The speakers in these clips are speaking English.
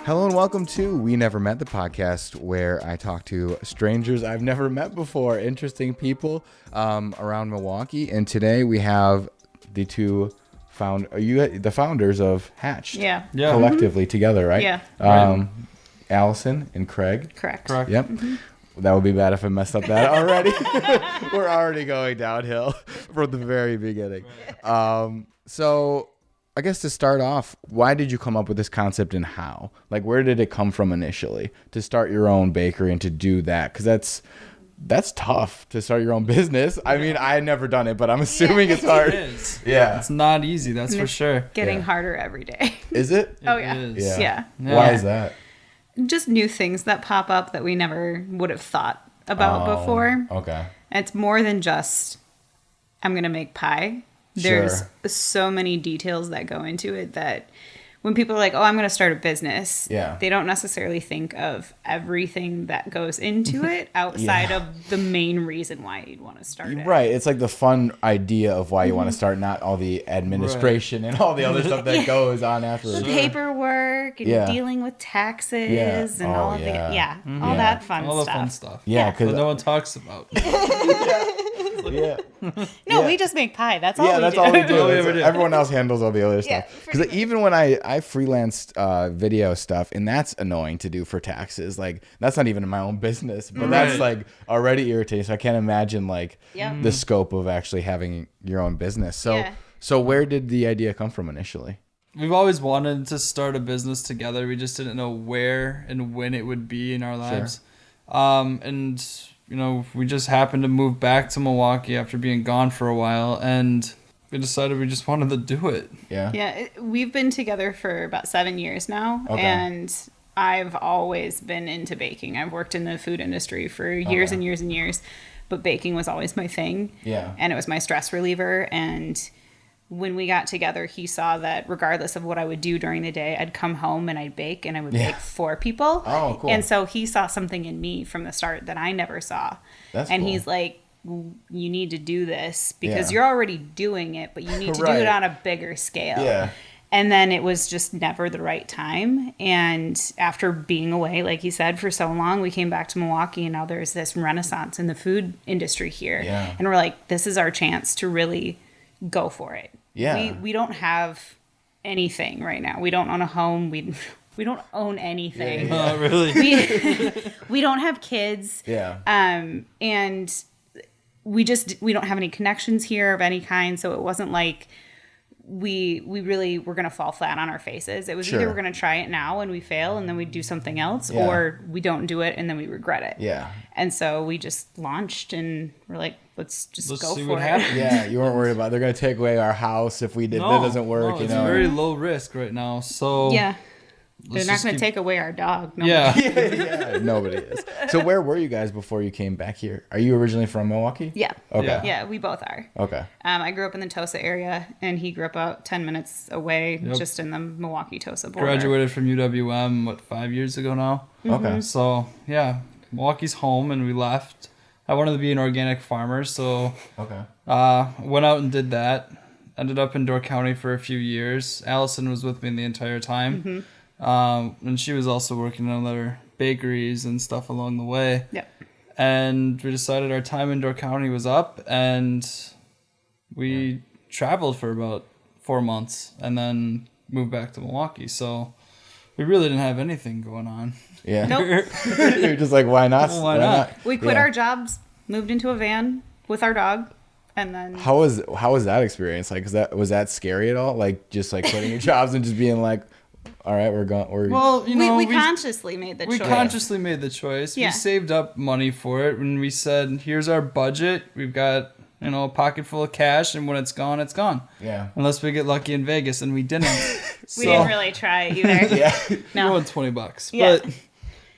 Hello and welcome to We Never Met, the podcast where I talk to strangers I've never met before, interesting people around Milwaukee. And today we have the the founders of Hatched. Yeah. Collectively together, right? Yeah. Allison and Craig. Correct. Yep. Mm-hmm. That would be bad if I messed up that already. We're already going downhill from the very beginning. So I guess to start off, why did you come up with this concept and how? Like, where did it come from initially to start your own bakery and to do that? Because that's tough to start your own business. I mean, I had never done it, but I'm assuming it's hard. It is. Yeah. It's not easy, that's for sure. Getting harder every day. Is it? Oh, yeah. It is. Yeah. Why is that? Just new things that pop up that we never would have thought about before. Okay. It's more than just, I'm going to make pie. There's so many details that go into it that when people are like, oh, I'm going to start a business, they don't necessarily think of everything that goes into it outside of the main reason why you'd want to start it. Right. It's like the fun idea of why you want to start, not all the administration and all the other stuff that goes on afterwards. The paperwork and dealing with taxes and all of all that fun all stuff. the fun stuff. Yeah, because no one talks about. We just make pie. That's all we do. That's all we do. All we ever do. Everyone else handles all the other Yeah, stuff. Because even when I freelanced video stuff, and that's annoying to do for taxes. Like, that's not even in my own business, but that's like already irritating. So I can't imagine like the scope of actually having your own business. So where did the idea come from initially? We've always wanted to start a business together. We just didn't know where and when it would be in our lives. And you know, we just happened to move back to Milwaukee after being gone for a while, and we decided we just wanted to do it. Yeah, we've been together for about 7 years now, and I've always been into baking. I've worked in the food industry for years and years and years, but baking was always my thing. Yeah. And it was my stress reliever, and when we got together, he saw that regardless of what I would do during the day, I'd come home and I'd bake, and I would bake for people. Oh, cool. And so he saw something in me from the start that I never saw. That's cool. He's like, you need to do this because you're already doing it, but you need to do it on a bigger scale. Yeah. And then it was just never the right time. And after being away, like he said, for so long, we came back to Milwaukee, and now there's this renaissance in the food industry here. Yeah. And we're like, this is our chance to really go for it. Yeah. We don't have anything right now. We don't own a home. We don't own anything. Oh, really? We don't have kids. Yeah. And we don't have any connections here of any kind. So it wasn't like we really were going to fall flat on our faces. It was either we're going to try it now and we fail and then we do something else, or we don't do it and then we regret it. Yeah. And so we just launched and we're like, let's go for it. Yeah, you weren't worried about they're going to take away our house if we did that doesn't work. It's very low risk right now. So they're not going to take away our dog. Nobody. Yeah, nobody is. So where were you guys before you came back here? Are you originally from Milwaukee? Yeah. Okay. Yeah, we both are. Okay. I grew up in the Tosa area, and he grew up about 10 minutes away, just in the Milwaukee-Tosa border. Graduated from UWM, 5 years ago now? Mm-hmm. Okay. So, Milwaukee's home, and we left. I wanted to be an organic farmer, so went out and did that. Ended up in Door County for a few years. Allison was with me the entire time. Mm-hmm. And she was also working in other bakeries and stuff along the way. Yep. And we decided our time in Door County was up, and we traveled for about 4 months and then moved back to Milwaukee. So we really didn't have anything going on. Yeah. Nope. You're just like, why not? Well, why not? We quit our jobs, moved into a van with our dog. And then how was that experience? Like, was that scary at all? Like, just like quitting your jobs and just being like, all right, we're going. Well, you know, we consciously made the choice. We consciously made the choice. Yeah. We saved up money for it, and we said, "Here's our budget. We've got a pocket full of cash, and when it's gone, it's gone." Yeah. Unless we get lucky in Vegas, and we didn't. We didn't really try either. Yeah. No. We won $20. Yeah. But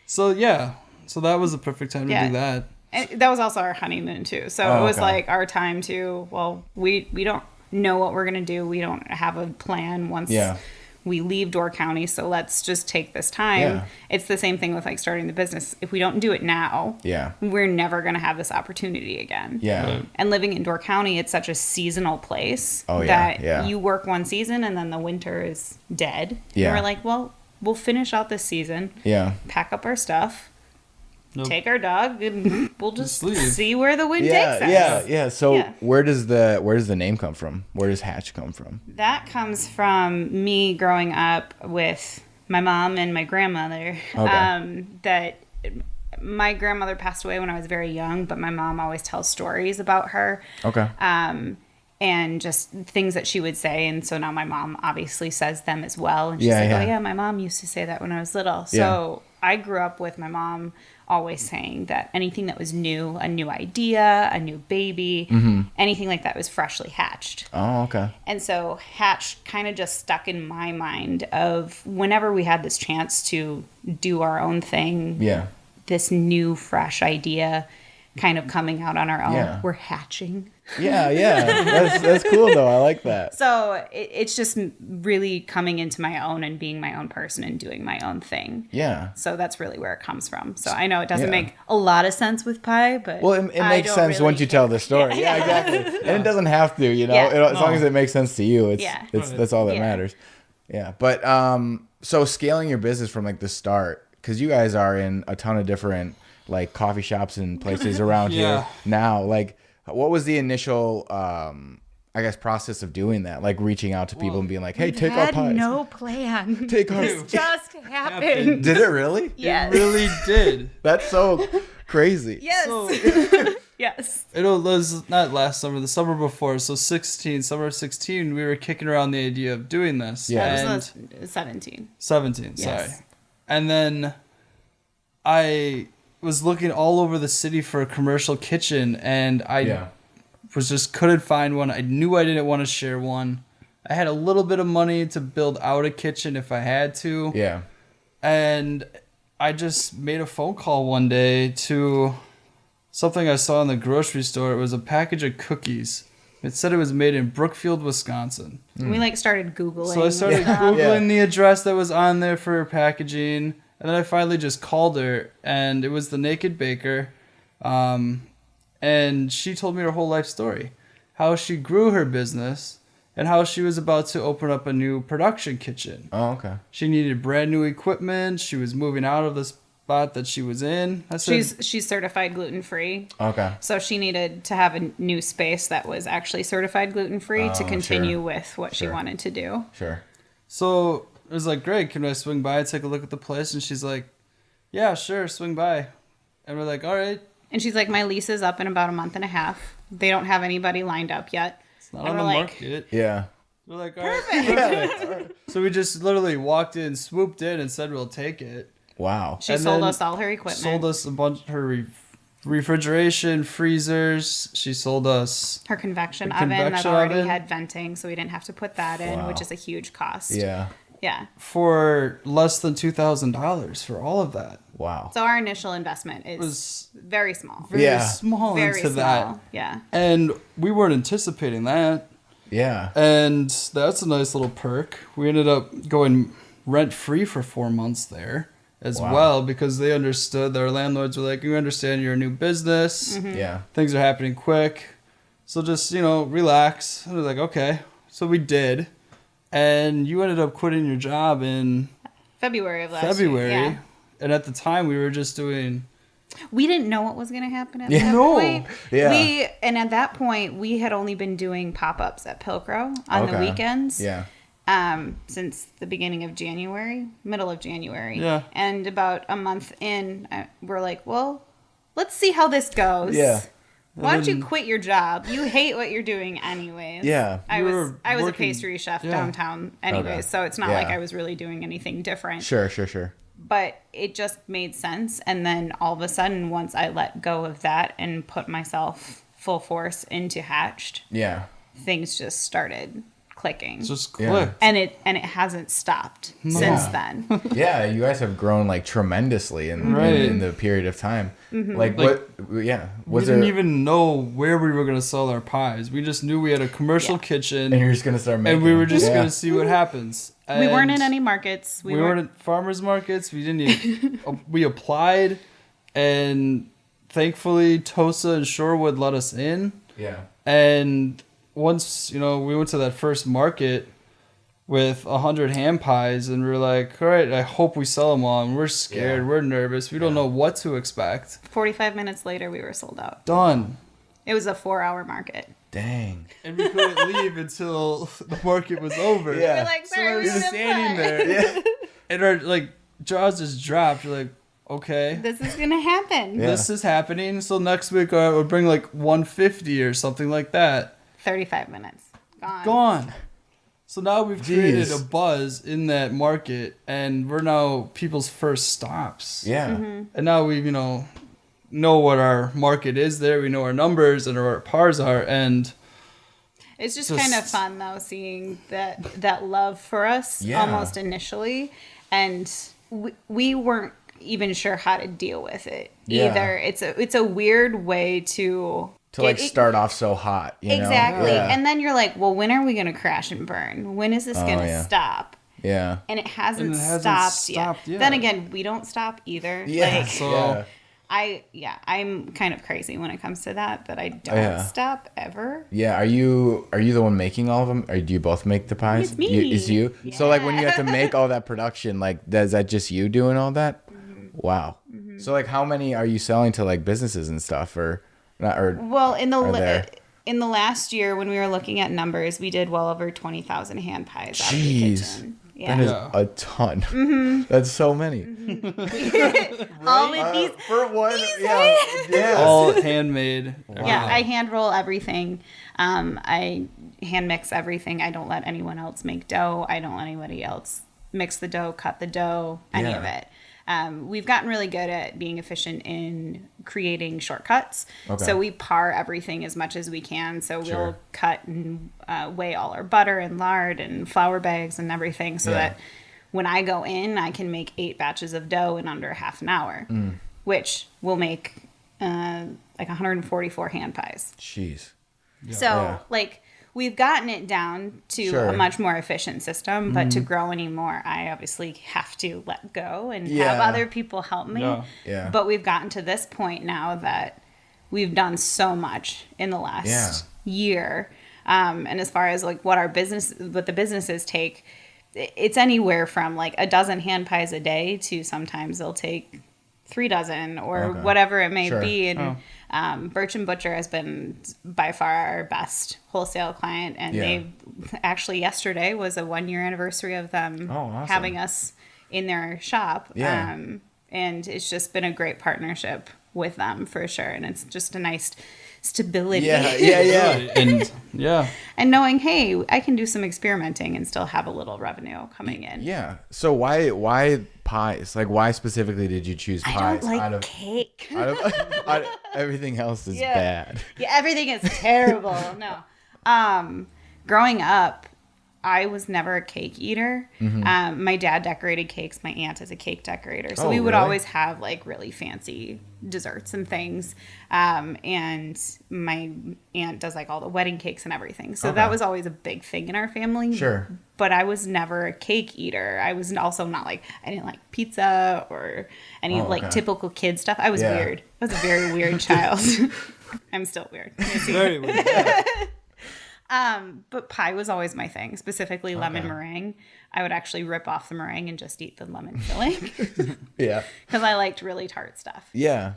so that was the perfect time to do that. And that was also our honeymoon too. So it was like our time to. Well, we don't know what we're gonna do. We don't have a plan once. Yeah. We leave Door County, so let's just take this time. Yeah. It's the same thing with like starting the business. If we don't do it now, we're never going to have this opportunity again. Yeah. Right. And living in Door County, it's such a seasonal place that you work one season and then the winter is dead. Yeah. And we're like, well, we'll finish out this season. Yeah. Pack up our stuff. Nope. Take our dog, and we'll just leave. see where the wind takes us. Yeah. So Yeah. where does the name come from? Where does Hatch come from? That comes from me growing up with my mom and my grandmother. Okay. That my grandmother passed away when I was very young, but my mom always tells stories about her. Okay. And just things that she would say. And so now my mom obviously says them as well. And she's Yeah, like, yeah. oh yeah, my mom used to say that when I was little. So I grew up with my mom always saying that anything that was new, a new idea, a new baby, anything like that was freshly hatched. Oh, okay. And so hatch kind of just stuck in my mind of whenever we had this chance to do our own thing, Yeah. this new fresh idea kind of coming out on our own, Yeah. we're hatching. Yeah. That's cool though. I like that. So it's just really coming into my own and being my own person and doing my own thing. Yeah. So that's really where it comes from. So I know it doesn't Yeah. make a lot of sense with pie, but Well, it I makes don't sense really once you tell the story. Yeah. Yeah, exactly. And it doesn't have to, you know. Yeah. As long as it makes sense to you, it's Yeah. that's all that Yeah. matters. Yeah. But so scaling your business from like the start, because you guys are in a ton of different like coffee shops and places around Yeah. here now. Like, what was the initial I guess process of doing that? Like reaching out to people and being like, hey, take our had pies. no plan. Take our This just happened. Did it really? Yes. It really did. That's so crazy. Yes. So, Yes. it was not last summer, the summer before. So summer of 16, we were kicking around the idea of doing this. Yeah. That And was 17. 17, sorry. Yes. And then I was looking all over the city for a commercial kitchen, and I was just couldn't find one. I knew I didn't want to share one. I had a little bit of money to build out a kitchen if I had to. Yeah. And I just made a phone call one day to something I saw in the grocery store. It was a package of cookies. It said it was made in Brookfield, Wisconsin. We like started Googling. So I started Googling the address that was on there for her packaging. And then I finally just called her, and it was the Naked Baker. And she told me her whole life story. How she grew her business, and how she was about to open up a new production kitchen. Oh, okay. She needed brand new equipment. She was moving out of the spot that she was in. I said, She's certified gluten-free. Okay. So she needed to have a new space that was actually certified gluten-free to continue with what she wanted to do. Sure. so it was like, Greg, can I swing by and take a look at the place? And she's like, yeah, sure, swing by. And we're like, all right. And she's like, my lease is up in about a month and a half. They don't have anybody lined up yet. It's not And on the we're like, market. Yeah. We're like, all right. So we just literally walked in, swooped in, and said we'll take it. Wow. She And sold then us all her equipment. Sold us a bunch of her refrigeration, freezers. She sold us her convection Her oven that convection already oven. had venting, so we didn't have to put that in, Wow. which is a huge cost. Yeah. Yeah. for less than $2,000 for all of that. Wow. So our initial investment is Was very small. very Yeah. small Very into small. that. Yeah. And we weren't anticipating that. Yeah. And that's a nice little perk. We ended up going rent-free for 4 months there as Wow. well, because they understood that our landlords were like, we understand you're a new business. Yeah. Things are happening quick. So just, relax. And I was like, okay. So we did. And you ended up quitting your job in February of last year. Yeah. And at the time, we were just doing... We didn't know what was going to happen at Yeah. that No. point. Yeah. And at that point, we had only been doing pop-ups at Pilcrow on the Okay. weekends. Yeah. Since the beginning of January, middle of January. Yeah. And about a month in, we're like, well, let's see how this goes. Yeah. Why don't you quit your job? You hate what you're doing anyways. Yeah. I You was were a working- pastry chef yeah. downtown anyways, Okay. so it's not Yeah. like I was really doing anything different. Sure. But it just made sense, and then all of a sudden, once I let go of that and put myself full force into Hatched, Yeah. things just started clicking. Just Yeah. clicked. And it hasn't stopped since Yeah. then. Yeah. You guys have grown like tremendously in the period of time. Mm-hmm. Like what? Yeah. We Was didn't there? even know where we were going to sell our pies. We just knew we had a commercial Yeah. kitchen, And you're just gonna start making. and we were just Yeah. going to see what happens. We weren't in And any markets. We weren't at farmers markets. We didn't even... we applied, and thankfully, Tosa and Shorewood let us in. Yeah. And once, we went to that first market, with 100 hand pies, and we're like, all right, I hope we sell them all. And we're scared, we're nervous, we don't know what to expect. 45 minutes later, we were sold out. Done. It was a 4-hour market. Dang. And we couldn't leave until the market was over. We're like, sorry, So we we're didn't standing play. there, and our like jaws just dropped. You're like, okay, This is gonna happen. Yeah. this is happening. So next week I would bring like 150 or something like that. 35 minutes. Gone. So now we've created Jeez. a buzz in that market, and we're now people's first stops. Yeah. And now we, know what our market is there. We know our numbers and what our pars are, and It's just Just- kind of fun though, seeing that love for us Yeah. almost initially, and we weren't even sure how to deal with it Yeah. either. It's a weird way to To start off so hot, you know? exactly, Yeah. and then you're like, well, when are we gonna crash and burn? When is this gonna yeah. stop? Yeah. And it hasn't, And it hasn't stopped yet. stopped yet. Then again, we don't stop either. Yeah. Like, so I'm kind of crazy when it comes to that I don't Yeah. stop ever. Yeah, are you the one making all of them, or do you both make the pies? It's me. It's you. So like when you have to make all that production, like is that just you doing all that? Wow. So like how many are you selling to like businesses and stuff, or not? Or Well, in there? the last year when we were looking at numbers, we did well over 20,000 hand pies out of the Jeez. kitchen. Yeah. that is Yeah. a ton. That's so many. All with these. For one, all handmade. Yeah, I hand roll everything. I hand mix everything. I don't let anyone else make dough. I don't let anybody else mix the dough, cut the dough, any of Yeah. it. We've gotten really good at being efficient in creating shortcuts. Okay. So we par everything as much as we can. So Sure. we'll cut and weigh all our butter and lard and flour bags and everything so Yeah. that when I go in, I can make 8 batches of dough in under half an hour, which will make like 144 hand pies. Jeez. So, Yeah. like, we've gotten it down to Sure. a much more efficient system, but to grow anymore, I obviously have to let go and have Yeah. other people help me. Yeah. Yeah. But we've gotten to this point now that we've done so much in the last year. And as far as like what the businesses take, it's anywhere from like a dozen hand pies a day to sometimes they'll take 3 dozen or Okay. whatever it may Sure. be. And Birch and Butcher has been by far our best wholesale client. And Yeah. they actually yesterday was a 1-year anniversary of them Oh, awesome. having us in their shop. Yeah. And it's just been a great partnership with them for sure. And it's just a nice stability. Yeah. And yeah, And knowing, hey, I can do some experimenting and still have a little revenue coming in. Yeah. So why pies? Like why specifically did you choose pies? I don't like out of, cake. out of everything else is Yeah. bad. Yeah, everything is terrible. No. Growing up, I was never a cake eater. My dad decorated cakes. My aunt is a cake decorator. So Oh, we would really? always have like really fancy desserts and things. And my aunt does like all the wedding cakes and everything. So that Okay. was always a big thing in our family. Sure. But I was never a cake eater. I was also not like, I didn't like pizza or any Oh, like okay. typical kid stuff. I was Yeah. weird. I was a very weird child. I'm still weird. very weird. But pie was always my thing, specifically lemon meringue. I would actually rip off the meringue and just eat the lemon filling Yeah. because I liked really tart stuff. Yeah.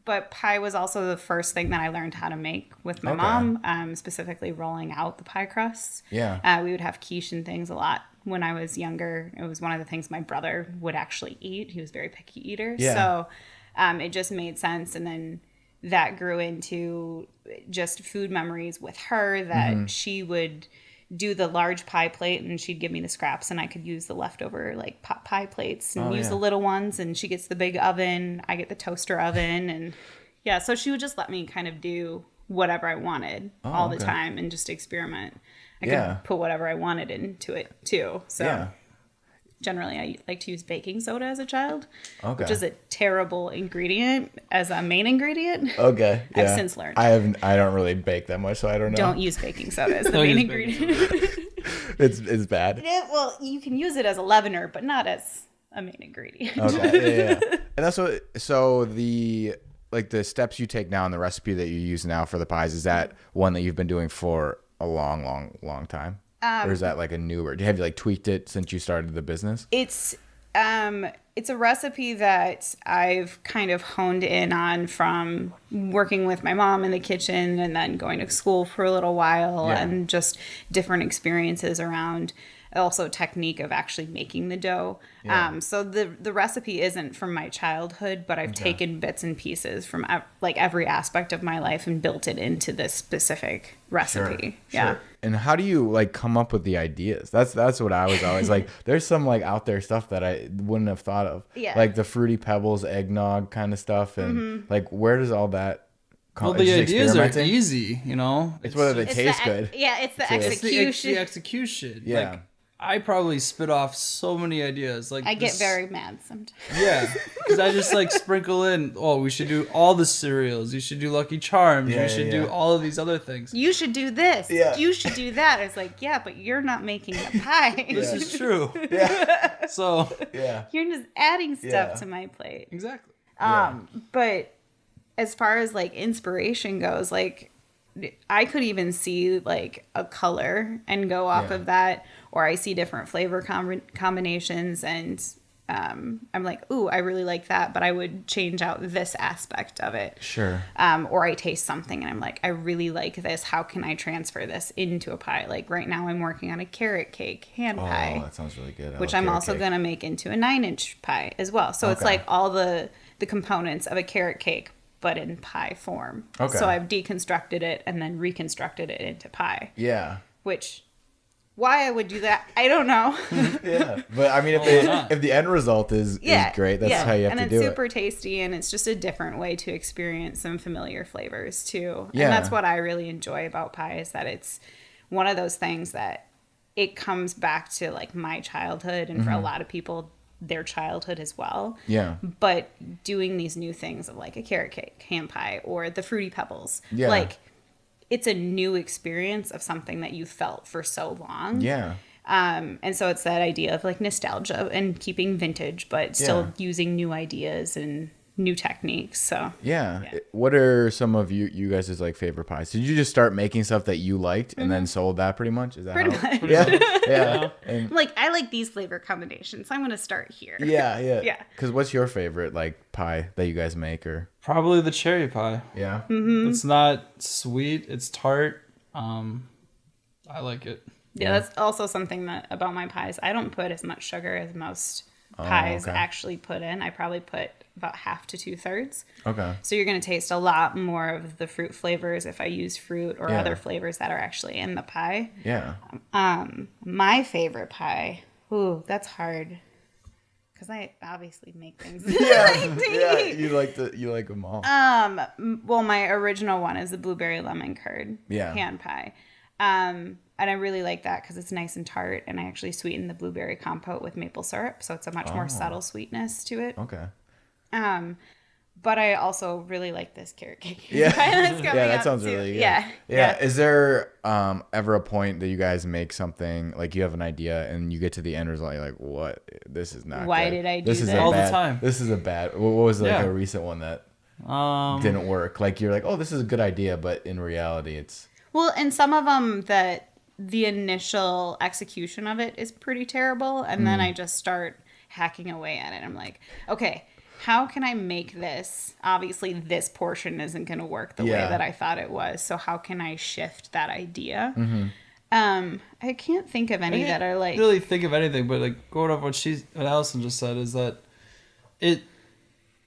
But pie was also the first thing that I learned how to make with my Okay. mom, specifically rolling out the pie crusts. Yeah. We would have quiche and things a lot when I was younger. It was one of the things my brother would actually eat. He was a very picky eater. Yeah. So it just made sense. And then that grew into just food memories with her that Mm-hmm. she would do the large pie plate and she'd give me the scraps and I could use the leftover like pot pie plates and use yeah. the little ones, and she gets the big oven, I get the toaster oven. And yeah, so she would just let me kind of do whatever I wanted all the okay. time and just experiment. I Yeah. could put whatever I wanted into it too. So Yeah. generally I like to use baking soda as a child, Okay. which is a terrible ingredient as a main ingredient. Okay. I've yeah. since learned. I don't really bake that much, so I don't know. Don't use baking soda as the Don't main use baking ingredient. It's bad. Well, you can use it as a leavener, but not as a main ingredient. Okay. Yeah. And that's what. So the steps you take now and the recipe that you use now for the pies, is that one that you've been doing for a long time? or is that like a newer? Have you like tweaked it since you started the business? It's a recipe that I've kind of honed in on from working with my mom in the kitchen and then going to school for a little while and just different experiences around also technique of actually making the dough. So the recipe isn't from my childhood, but I've taken bits and pieces from like every aspect of my life and built it into this specific recipe. Sure. And how do you like come up with the ideas? That's what I was always like. There's some like out there stuff that I wouldn't have thought of. Like the Fruity Pebbles eggnog kind of stuff, and like where does all that come? Well, the ideas are easy, you know. It's whether they taste good. Yeah, it's the execution. It's the execution. Yeah. Like, I probably spit off so many ideas. Like I get very mad sometimes. Yeah, because I just like sprinkle in. Oh, we should do all the cereals. You should do Lucky Charms. You should do all of these other things. You should do this. You should do that. It's like, yeah, but you're not making the pie. This is true. So you're just adding stuff to my plate. Exactly. But as far as like inspiration goes, like I could even see like a color and go off of that, or I see different flavor combinations and I'm like, ooh, I really like that, but I would change out this aspect of it. Sure. Or I taste something and I'm like, I really like this. How can I transfer this into a pie? Like right now I'm working on a carrot cake hand pie. Oh, that sounds really good. Which I'm also going to make into a 9-inch pie as well. So it's like all the components of a carrot cake, but in pie form. So I've deconstructed it and then reconstructed it into pie. Yeah. Which, why I would do that, I don't know. But I mean, if the end result is great, that's how you have to do it. And it's super tasty, and it's just a different way to experience some familiar flavors too. And that's what I really enjoy about pie, is that it's one of those things that it comes back to like my childhood, and for a lot of people, their childhood as well. Yeah. But doing these new things of like a carrot cake, hand pie, or the Fruity Pebbles, like it's a new experience of something that you felt for so long. Yeah. And so it's that idea of like nostalgia and keeping vintage, but still using new ideas and new techniques. So what are some of you guys' like favorite pies? Did you just start making stuff that you liked and then sold that pretty much? Is that pretty much? Yeah. And like, I like these flavor combinations, so I'm gonna start here. Yeah. Because what's your favorite like pie that you guys make? Or probably the cherry pie. Yeah. It's not sweet, it's tart. I like it. Yeah, that's also something that about my pies. I don't put as much sugar as most pies actually put in. I probably put about 1/2 to 2/3. Okay. So you're going to taste a lot more of the fruit flavors if I use fruit or other flavors that are actually in the pie. Yeah. My favorite pie. Ooh, that's hard. Because I obviously make things. You like them all. Well, my original one is the blueberry lemon curd hand pie. And I really like that because it's nice and tart, and I actually sweeten the blueberry compote with maple syrup, so it's a much more subtle sweetness to it. Okay. But I also really like this carrot cake. That sounds really good. Yeah. Is there ever a point that you guys make something, like you have an idea and you get to the end result, you're like, what? This is not Why good. did I do this? All the time. This is a bad. What was like a recent one that didn't work? Like you're like, oh, this is a good idea, but in reality, it's. Well, and some of them that the initial execution of it is pretty terrible, and then I just start hacking away at it. I'm like, okay, how can I make this? Obviously, this portion isn't going to work the way that I thought it was. So how can I shift that idea? I can't think of any that are like. Really think of anything, but like going off what Allison just said is that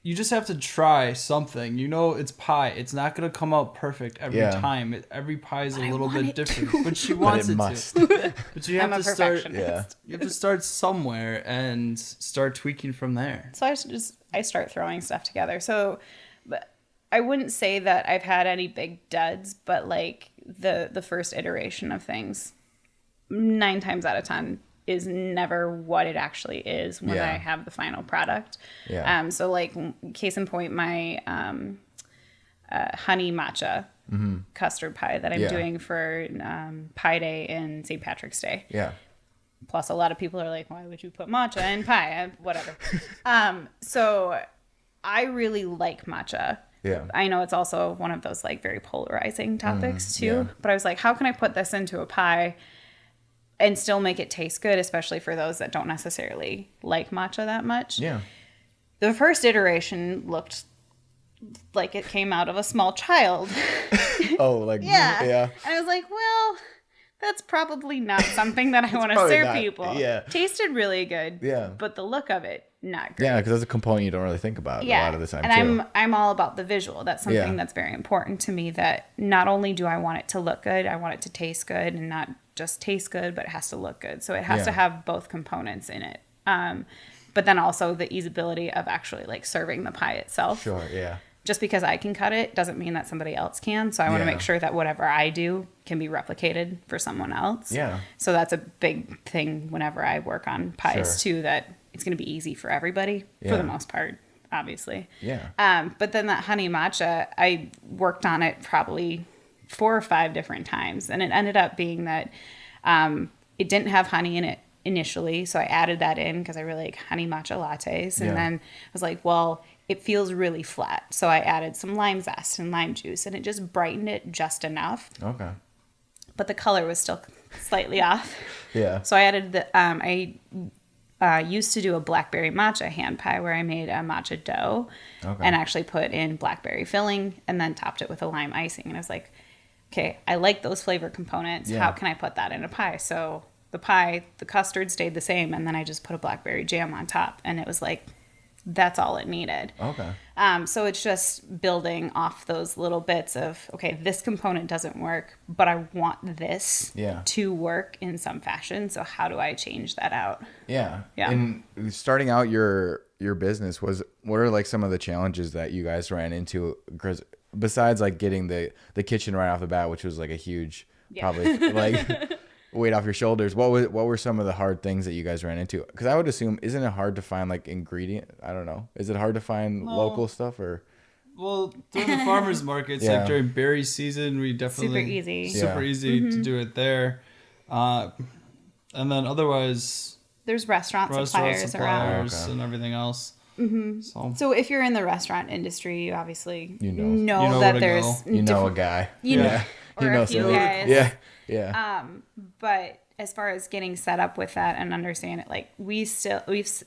you just have to try something. You know, it's pie. It's not going to come out perfect every time. Every pie is a little bit different. But she wants it to. But you have to start. You have to start somewhere and start tweaking from there. So I start throwing stuff together. So, but I wouldn't say that I've had any big duds, but like the first iteration of things, 9 times out of 10. Is never what it actually is when I have the final product. So like case in point, my honey matcha custard pie that I'm doing for Pie Day and St. Patrick's Day. Yeah. Plus a lot of people are like, why would you put matcha in pie? Whatever. So I really like matcha. Yeah. I know it's also one of those like very polarizing topics too, but I was like, how can I put this into a pie and still make it taste good, especially for those that don't necessarily like matcha that much. Yeah. The first iteration looked like it came out of a small child. Oh, like yeah. And I was like, well, that's probably not something that I want to serve people. Yeah. Tasted really good. Yeah. But the look of it, not great. Yeah, because that's a component you don't really think about a lot of the time, and I'm all about the visual. That's something that's very important to me, that not only do I want it to look good, I want it to taste good, and not just taste good, but it has to look good. So it has to have both components in it. But then also the easeability of actually like serving the pie itself. Sure, yeah. Just because I can cut it doesn't mean that somebody else can. So I want to make sure that whatever I do can be replicated for someone else. Yeah. So that's a big thing whenever I work on pies too, that it's going to be easy for everybody for the most part, obviously. Yeah. But then that honey matcha, I worked on it probably 4 or 5 different times. And it ended up being that it didn't have honey in it initially. So I added that in because I really like honey matcha lattes. And then I was like, well, it feels really flat. So I added some lime zest and lime juice, and it just brightened it just enough. Okay. But the color was still slightly off. Yeah. So I added the, I used to do a blackberry matcha hand pie where I made a matcha dough and actually put in blackberry filling and then topped it with a lime icing. And I was like, okay, I like those flavor components. Yeah. How can I put that in a pie? So the pie, the custard stayed the same, and then I just put a blackberry jam on top, and it was like, that's all it needed. Okay. So it's just building off those little bits of, okay, this component doesn't work, but I want this to work in some fashion. So how do I change that out? Yeah. Yeah. And starting out your business, what are like some of the challenges that you guys ran into? Because besides like getting the kitchen right off the bat, which was like a huge, probably like weight off your shoulders, what were some of the hard things that you guys ran into? Because I would assume, isn't it hard to find like ingredient? I don't know. Is it hard to find local stuff or? Well, during the farmers markets, like during berry season, we definitely super easy to do it there. And then otherwise, there's restaurant suppliers around and everything else. So if you're in the restaurant industry, you obviously know that there's a guy. Or a few guys. Yeah. But as far as getting set up with that and understand it, like we've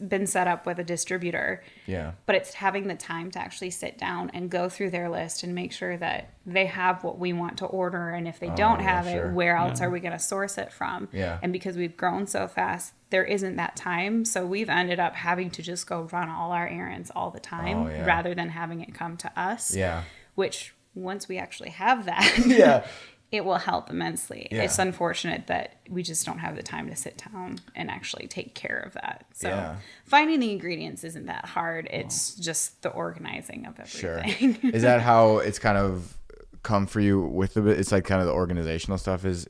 been set up with a distributor. Yeah. But it's having the time to actually sit down and go through their list and make sure that they have what we want to order. And if they don't have it, where else are we going to source it from? Yeah. And because we've grown so fast, there isn't that time. So we've ended up having to just go run all our errands all the time rather than having it come to us. Yeah. Which once we actually have that, it will help immensely. Yeah. It's unfortunate that we just don't have the time to sit down and actually take care of that. So finding the ingredients isn't that hard. It's just the organizing of everything. Sure. Is that how it's kind of come for you with the bit? It's like kind of the organizational stuff is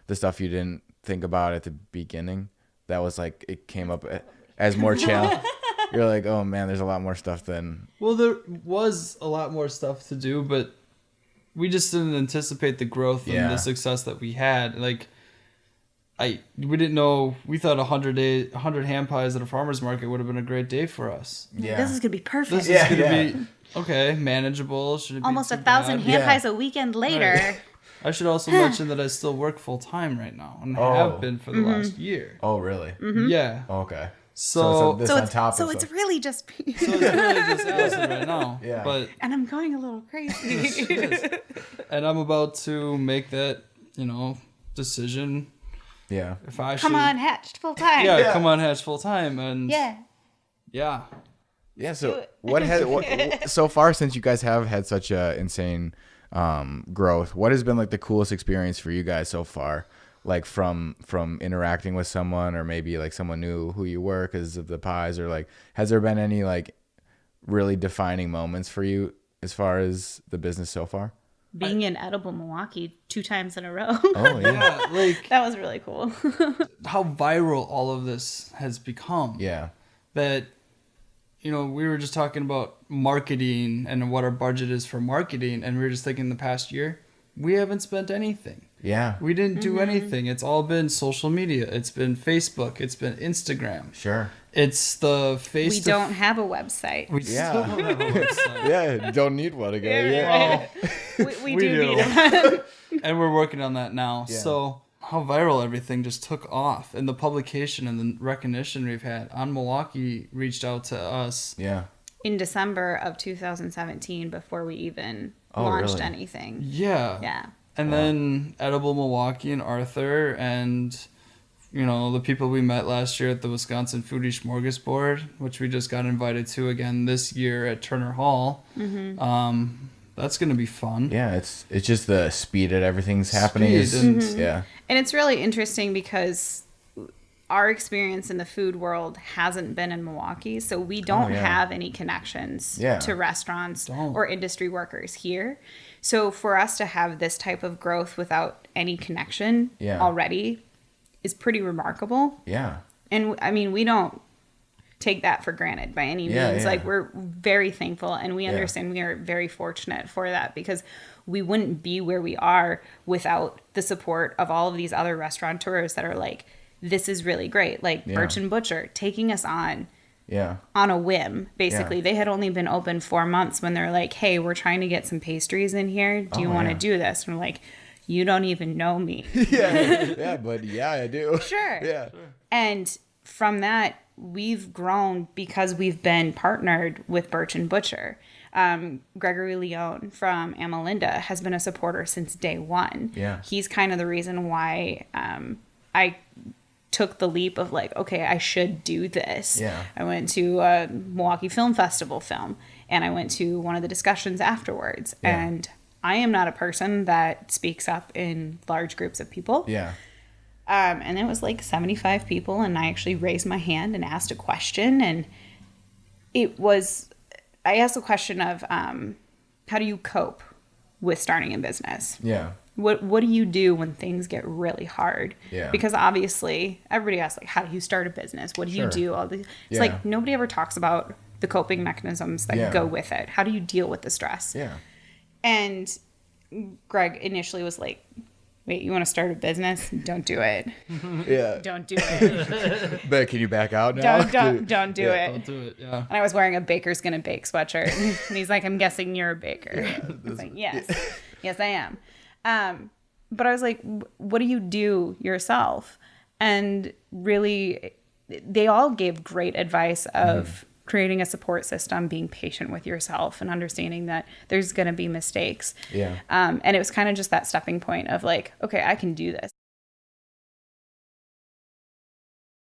the stuff you didn't think about at the beginning. That was like, it came up as more challenge. You're like, oh man, there's a lot more stuff than. Well, there was a lot more stuff to do, but we just didn't anticipate the growth and the success that we had. Like, we didn't know. We thought 100 hand pies at a farmer's market would have been a great day for us. Yeah, this is gonna be perfect. This is gonna be okay, manageable. Should it almost be 1,000 hand pies a weekend later. Right. I should also mention that I still work full time right now and have been for the last year. Oh, really? Yeah. Okay. So it's really just Allison right now. Yeah. But and I'm going a little crazy. And I'm about to make that, decision. Yeah. If I come on, hatched full time. Yeah, come on, hatched full time, and yeah. So so far since you guys have had such a insane growth, what has been like the coolest experience for you guys so far? Like from interacting with someone, or maybe like someone knew who you were because of the pies, or like, has there been any like really defining moments for you as far as the business so far? Being in Edible Milwaukee 2 times in a row. Oh yeah. Like that was really cool. How viral all of this has become. Yeah. That, we were just talking about marketing and what our budget is for marketing, and we were just thinking the past year, we haven't spent anything. Yeah. We didn't do anything. It's all been social media. It's been Facebook. It's been Instagram. Sure. It's the face. We don't have a website. We still don't have a website. Yeah, don't need one again. We do need one. And we're working on that now. Yeah. So how viral everything just took off, and the publication and the recognition we've had. On Milwaukee reached out to us. Yeah. In December of 2017, before we even launched really? anything. Yeah. Yeah. And then Edible Milwaukee and Arthur and, you know, the people we met last year at the Wisconsin Foodie Smorgasbord, which we just got invited to again this year at Turner Hall. Mm-hmm. That's going to be fun. Yeah, it's just the speed at everything's happening. Yeah. And it's really interesting because our experience in the food world hasn't been in Milwaukee, so we don't have any connections to restaurants or industry workers here. So for us to have this type of growth without any connection already is pretty remarkable. Yeah. And I mean, we don't take that for granted by any means. Like, we're very thankful, and we understand we are very fortunate for that, because we wouldn't be where we are without the support of all of these other restaurateurs that are like, this is really great. Like Birch and Butcher taking us on a whim. Basically, they had only been open 4 months when they're like, hey, we're trying to get some pastries in here. Do you want to do this? And we're like, you don't even know me. But I do. Sure. Yeah. And from that, we've grown because we've been partnered with Birch and Butcher. Gregory Leone from Amalinda has been a supporter since day one. Yeah. He's kind of the reason why I took the leap of like, okay, I should do this. Yeah. I went to a Milwaukee Film Festival film, and I went to one of the discussions afterwards. Yeah. And I am not a person that speaks up in large groups of people. Yeah. And it was like 75 people, and I actually raised my hand and asked a question. And I asked the question of, how do you cope with starting a business? Yeah. What do you do when things get really hard? Yeah. Because obviously everybody asks, like, how do you start a business? What do you do? It's like nobody ever talks about the coping mechanisms that go with it. How do you deal with the stress? Yeah. And Greg initially was like, wait, you want to start a business? Don't do it. Yeah. Don't do it. But can you back out now? Don't do it. Don't do it. Yeah. And I was wearing a Baker's Gonna Bake sweatshirt. And he's like, I'm guessing you're a baker. I was like, yes. Yes, I am. But I was like, what do you do yourself? And really, they all gave great advice of creating a support system, being patient with yourself, and understanding that there's going to be mistakes. Yeah. And it was kind of just that stepping point of like, okay, I can do this.